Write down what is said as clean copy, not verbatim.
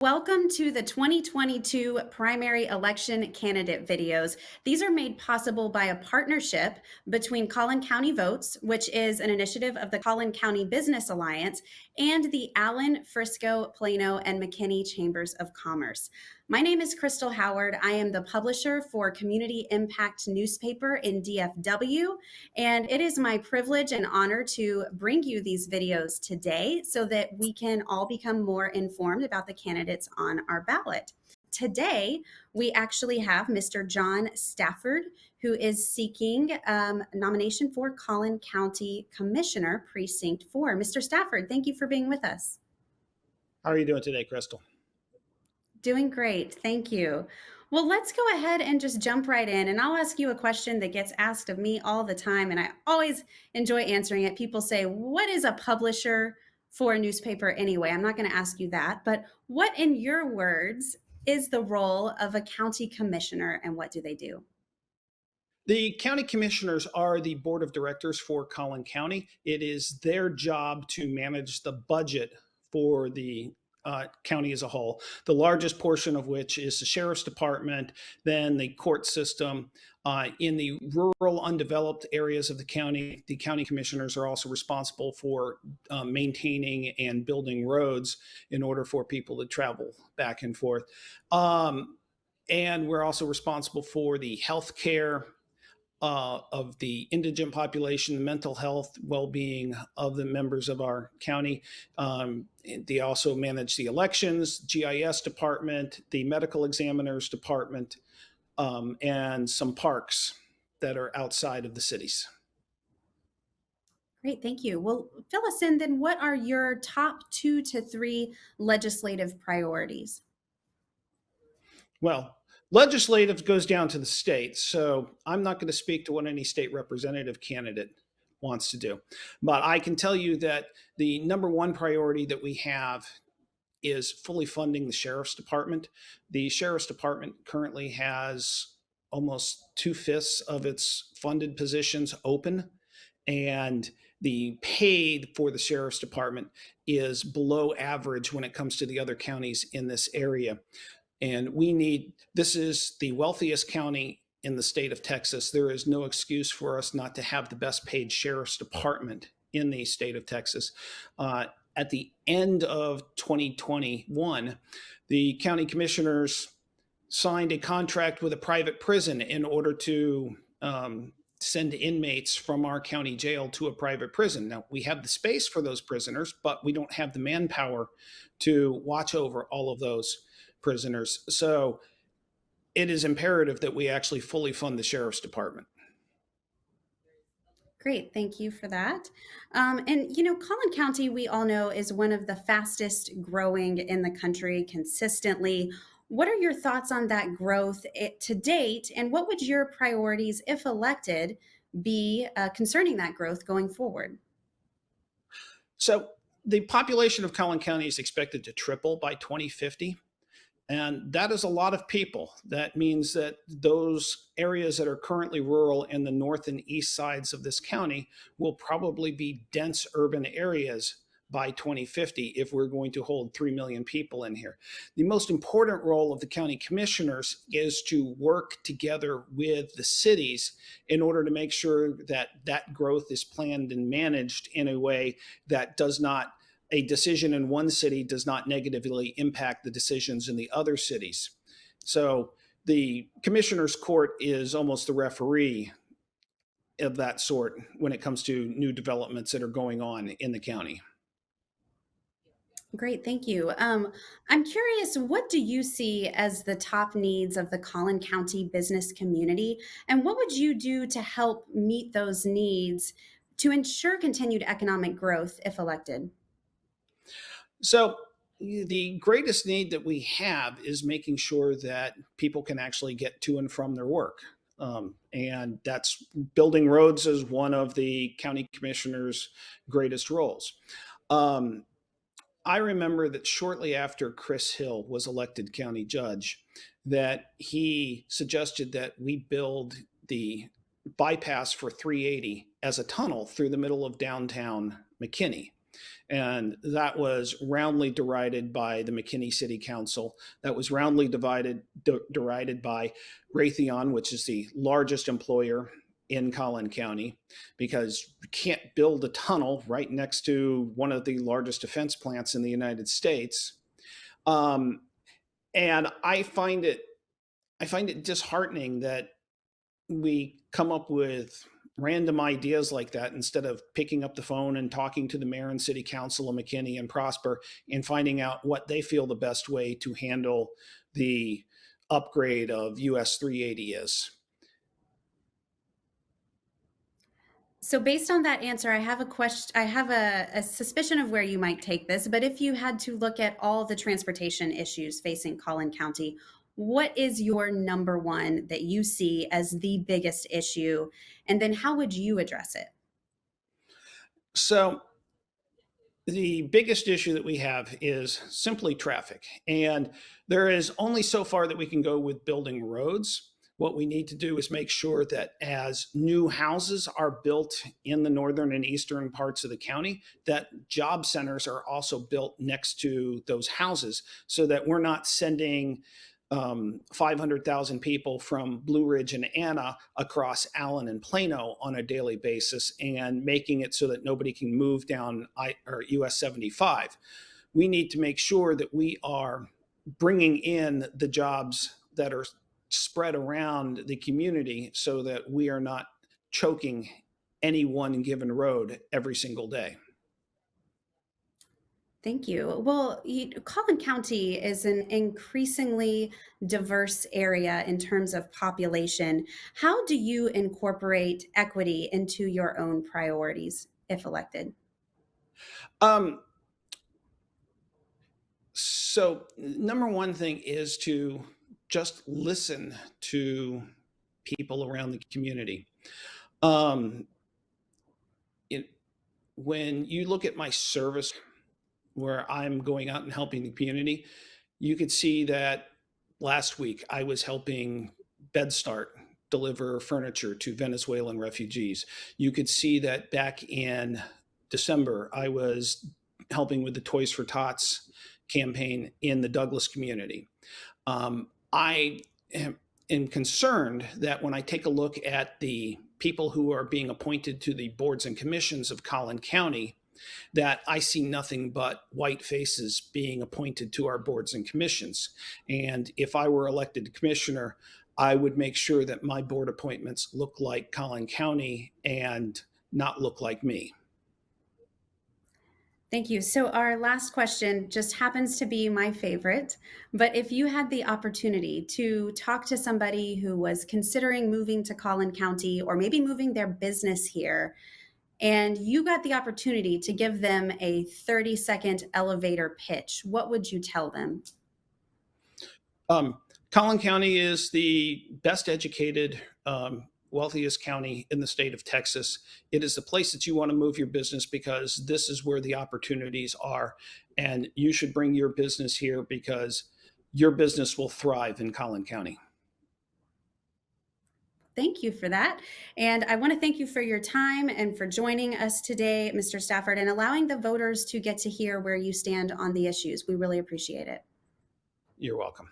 Welcome to the 2022 primary election candidate videos. These are made possible by a partnership between Collin County Votes, which is an initiative of the Collin County Business Alliance, and the Allen, Frisco, Plano, and McKinney Chambers of Commerce. My name is Crystal Howard. I am the publisher for Community Impact Newspaper in DFW, and it is my privilege and honor to bring you these videos today so that we can all become more informed about the candidates on our ballot. Today, we actually have Mr. John Stafford, who is seeking nomination for Collin County Commissioner, Precinct 4. Mr. Stafford, thank you for being with us. How are you doing today, Crystal? Doing great. Thank you. Well, let's go ahead and just jump right in. And I'll ask you a question that gets asked of me all the time. And I always enjoy answering it. People say, what is a publisher for a newspaper anyway? I'm not going to ask you that. But what, in your words, is the role of a county commissioner and what do they do? The county commissioners are the board of directors for Collin County. It is their job to manage the budget for the county as a whole, the largest portion of which is the sheriff's department, then the court system. In the rural, undeveloped areas of the county commissioners are also responsible for maintaining and building roads in order for people to travel back and forth. And we're also responsible for the health care of the indigent population, the mental health well-being of the members of our county. They also manage the elections, GIS department, the medical examiners department, and some parks that are outside of the cities. Great, thank you. Well, fill us in then. What are your top 2 to 3 legislative priorities? Well, legislative goes down to the states, so I'm not going to speak to what any state representative candidate wants to do. But I can tell you that the number one priority that we have is fully funding the sheriff's department. The sheriff's department currently has almost 2/5 of its funded positions open, and the pay for the sheriff's department is below average when it comes to the other counties in this area. And this is the wealthiest county in the state of Texas. There is no excuse for us not to have the best paid sheriff's department in the state of Texas. At the end of 2021, the county commissioners signed a contract with a private prison in order to send inmates from our county jail to a private prison. Now, we have the space for those prisoners, but we don't have the manpower to watch over all of those prisoners. So it is imperative that we actually fully fund the sheriff's department. Great, thank you for that. Collin County, we all know, is one of the fastest growing in the country consistently. What are your thoughts on that growth to date, and what would your priorities, if elected, be concerning that growth going forward? So the population of Collin County is expected to triple by 2050. And that is a lot of people. That means that those areas that are currently rural in the north and east sides of this county will probably be dense urban areas by 2050 if we're going to hold 3 million people in here. The most important role of the county commissioners is to work together with the cities in order to make sure that that growth is planned and managed in a way that a decision in one city does not negatively impact the decisions in the other cities. So the commissioner's court is almost the referee of that sort when it comes to new developments that are going on in the county. Great, thank you. I'm curious, what do you see as the top needs of the Collin County business community, and what would you do to help meet those needs to ensure continued economic growth if elected? So the greatest need that we have is making sure that people can actually get to and from their work. And that's building roads is one of the county commissioner's greatest roles. I remember that shortly after Chris Hill was elected county judge, that he suggested that we build the bypass for 380 as a tunnel through the middle of downtown McKinney. And that was roundly derided by the McKinney City Council. That was roundly derided by Raytheon, which is the largest employer in Collin County, because you can't build a tunnel right next to one of the largest defense plants in the United States. Um, and I find it disheartening that we come up with random ideas like that instead of picking up the phone and talking to the mayor and city council of McKinney and Prosper and finding out what they feel the best way to handle the upgrade of US 380 is. So based on that answer, I have a question. I have a suspicion of where you might take this, but if you had to look at all the transportation issues facing Collin County, what is your number one that you see as the biggest issue? And then how would you address it? So the biggest issue that we have is simply traffic. And there is only so far that we can go with building roads. What we need to do is make sure that as new houses are built in the northern and eastern parts of the county, that job centers are also built next to those houses so that we're not sending 500,000 people from Blue Ridge and Anna across Allen and Plano on a daily basis and making it so that nobody can move down US 75. We need to make sure that we are bringing in the jobs that are spread around the community so that we are not choking any one given road every single day. Thank you. Well, Collin County is an increasingly diverse area in terms of population. How do you incorporate equity into your own priorities if elected? Um, so, number one thing is to just listen to people around the community. Um, it, when you look at my service where I'm going out and helping the community, you could see that last week I was helping BedStart deliver furniture to Venezuelan refugees. You could see that back in December, I was helping with the Toys for Tots campaign in the Douglas community. I am concerned that when I take a look at the people who are being appointed to the boards and commissions of Collin County, that I see nothing but white faces being appointed to our boards and commissions. And if I were elected commissioner, I would make sure that my board appointments look like Collin County and not look like me. Thank you. So, our last question just happens to be my favorite. But if you had the opportunity to talk to somebody who was considering moving to Collin County or maybe moving their business here, and you got the opportunity to give them a 30-second elevator pitch, what would you tell them? Um, Collin County is the best educated, wealthiest county in the state of Texas. It is the place that you want to move your business because this is where the opportunities are. And you should bring your business here because your business will thrive in Collin County. Thank you for that. And I want to thank you for your time and for joining us today, Mr. Stafford, and allowing the voters to get to hear where you stand on the issues. We really appreciate it. You're welcome.